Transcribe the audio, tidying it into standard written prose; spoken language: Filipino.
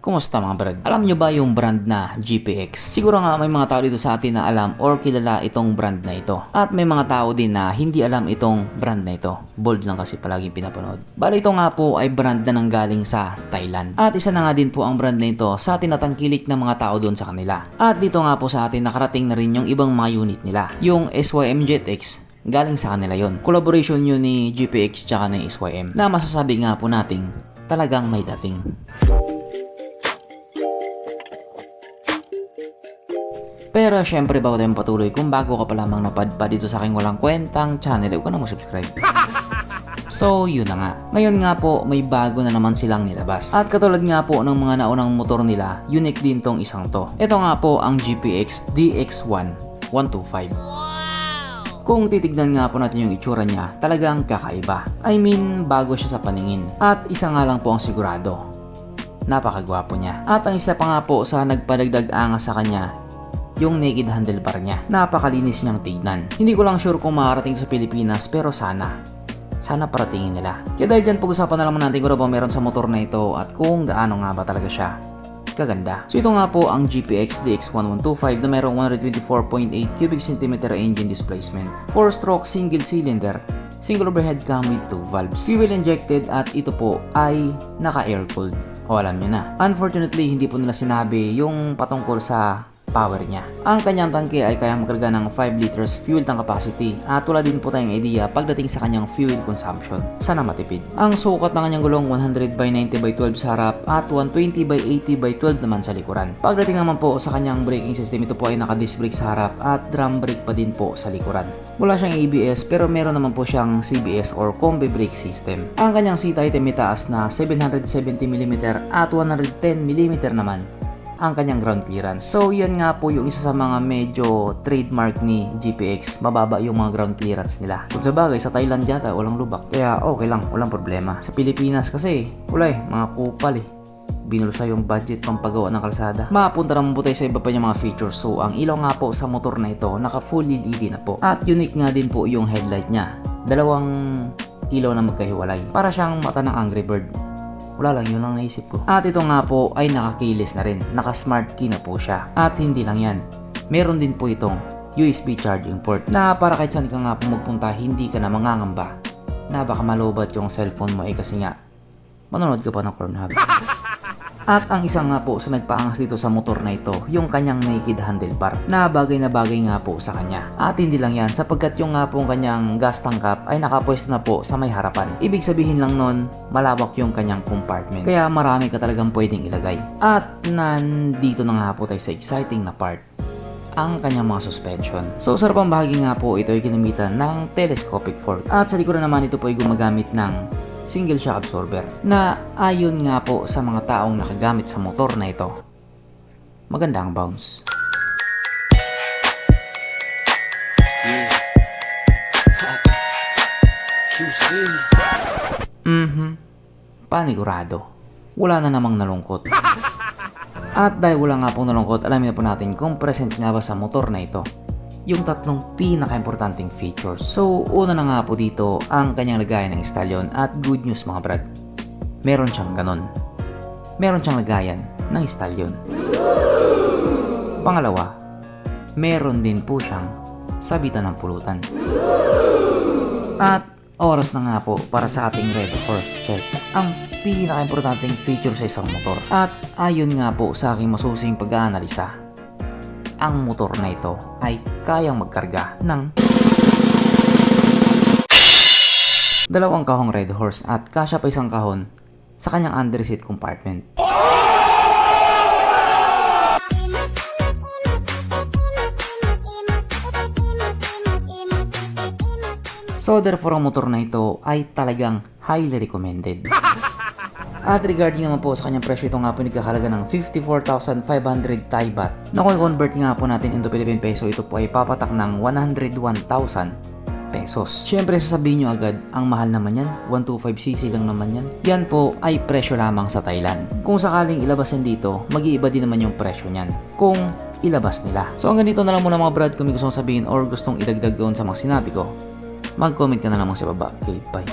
Kumusta mga brad? Alam nyo ba yung brand na GPX? Siguro nga may mga tao dito sa atin na alam or kilala itong brand na ito. At may mga tao din na hindi alam itong brand na ito. Bold lang kasi palaging pinapanood. Bali ito nga po ay brand na nanggaling sa Thailand. At isa na nga din po ang brand na ito sa tinatangkilik ng mga tao doon sa kanila. At dito nga po sa atin nakarating na rin yung ibang mga unit nila. Yung SYM JetX, galing sa kanila yon. Collaboration yun ni GPX tsaka ni SYM na masasabi nga po nating talagang may dating. Pero syempre bago tayo patuloy, kung bago ka pa lamang napadpad dito sa aking walang kwentang channel, huwag ka na mag-subscribe. So yun na nga. Ngayon nga po may bago na naman silang nilabas. At katulad nga po ng mga naunang motor nila, unique din tong isang to. Ito nga po ang GPX DX1 125. Kung titignan nga po natin yung itsura niya, talagang kakaiba. I mean, bago siya sa paningin. At isa nga lang po ang sigurado, napakagwapo niya. At ang isa pa nga po sa nagpadagdag angas sa kanya, yung naked handlebar niya. Napakalinis niyang tignan. Hindi ko lang sure kung makarating sa Pilipinas, pero sana paratingin nila. Kaya dahil dyan, pag-usapan na naman natin kung ano ba meron sa motor na ito at kung gaano nga ba talaga siya kaganda. So ito nga po ang GPX DX1125 na mayroong 124.8 cubic centimeter engine displacement, 4-stroke single cylinder, single overhead cam with 2 valves, fuel injected, at ito po ay naka-air cooled. O alam nyo na. Unfortunately, hindi po nila sinabi yung patungkol sa power niya. Ang kanyang tangke ay kayang magkarga ng 5 liters fuel tank capacity at wala din po tayong idea pagdating sa kanyang fuel consumption. Sana matipid. Ang sukat ng kanyang gulong 100 by 90 by 12 sa harap at 120 by 80 by 12 naman sa likuran. Pagdating naman po sa kanyang braking system, ito po ay naka-disc brake sa harap at drum brake pa din po sa likuran. Wala siyang ABS pero meron naman po siyang CBS or combi brake system. Ang kanyang seat height ay may taas na 770mm at 110mm naman ang kanyang ground clearance. So yan nga po yung isa sa mga medyo trademark ni GPX. Mababa yung mga ground clearance nila. Kung sa bagay, sa Thailand yata walang lubak. Kaya okay lang, walang problema. Sa Pilipinas kasi, wala mga kupal binulsa yung budget pang paggawa ng kalsada. Mapunta naman po tayo sa iba pa yung mga features. So ang ilaw nga po sa motor na ito, naka full LED na po. At unique nga din po yung headlight niya. Dalawang ilaw na magkahiwalay. Para siyang mata ng Angry Bird. Wala lang, yun lang naisip ko. At ito nga po ay naka-keyless na rin. Naka-smart key na po siya. At hindi lang yan. Meron din po itong USB charging port na para kahit saan ka nga po magpunta, hindi ka na mangangamba na baka malobat yung cellphone mo kasi nga manonood ka pa ng Pornhub. At ang isa nga po sa nagpaangas dito sa motor na ito, yung kanyang naked handlebar na bagay nga po sa kanya. At hindi lang yan, sapagkat yung nga po kanyang gas tank cap ay nakapwesto na po sa may harapan. Ibig sabihin lang nun, malawak yung kanyang compartment. Kaya marami ka talagang pwedeng ilagay. At nandito na nga po tayo sa exciting na part, ang kanyang mga suspension. So sa harapang bahagi nga po, ito ay kinamitan ng telescopic fork. At sa likuran naman, ito po ay gumagamit ng single shock absorber na ayon nga po sa mga taong nakagamit sa motor na ito, maganda ang bounce. Panigurado. Wala na namang nalungkot. At dahil wala nga pong nalungkot, alamin na po natin kung present nga ba sa motor na ito yung tatlong pinaka-importanting features. So, una na nga po dito ang kanyang lagayan ng stallion at good news mga brad. Meron siyang ganon. Meron siyang lagayan ng stallion. Pangalawa, meron din po siyang sabitan ng pulutan. At oras na nga po para sa ating red horse check. Ang pinaka-importanting feature sa isang motor. At ayon nga po sa aking masusing pag-aanalisa, ang motor na ito ay kayang magkarga ng 2 kahong red horse at kasya pa isang kahon sa kanyang underseat compartment. So therefore ang motor na ito ay talagang highly recommended. At regarding naman po sa kanyang presyo, ito nga po nagkakalaga ng 54,500 Thai baht. Na kung i-convert nga po natin into Philippine peso, ito po ay papatak ng 101,000 pesos. Siyempre sasabihin nyo agad, ang mahal naman yan, 125cc lang naman yan. Yan po ay presyo lamang sa Thailand. Kung sakaling ilabasin dito, mag-iiba din naman yung presyo niyan kung ilabas nila. So hanggang dito na lang muna mga brad. Kung may gustong sabihin or gustong idagdag doon sa mga sinabi ko, mag-comment ka na lamang sa baba. Okay, bye.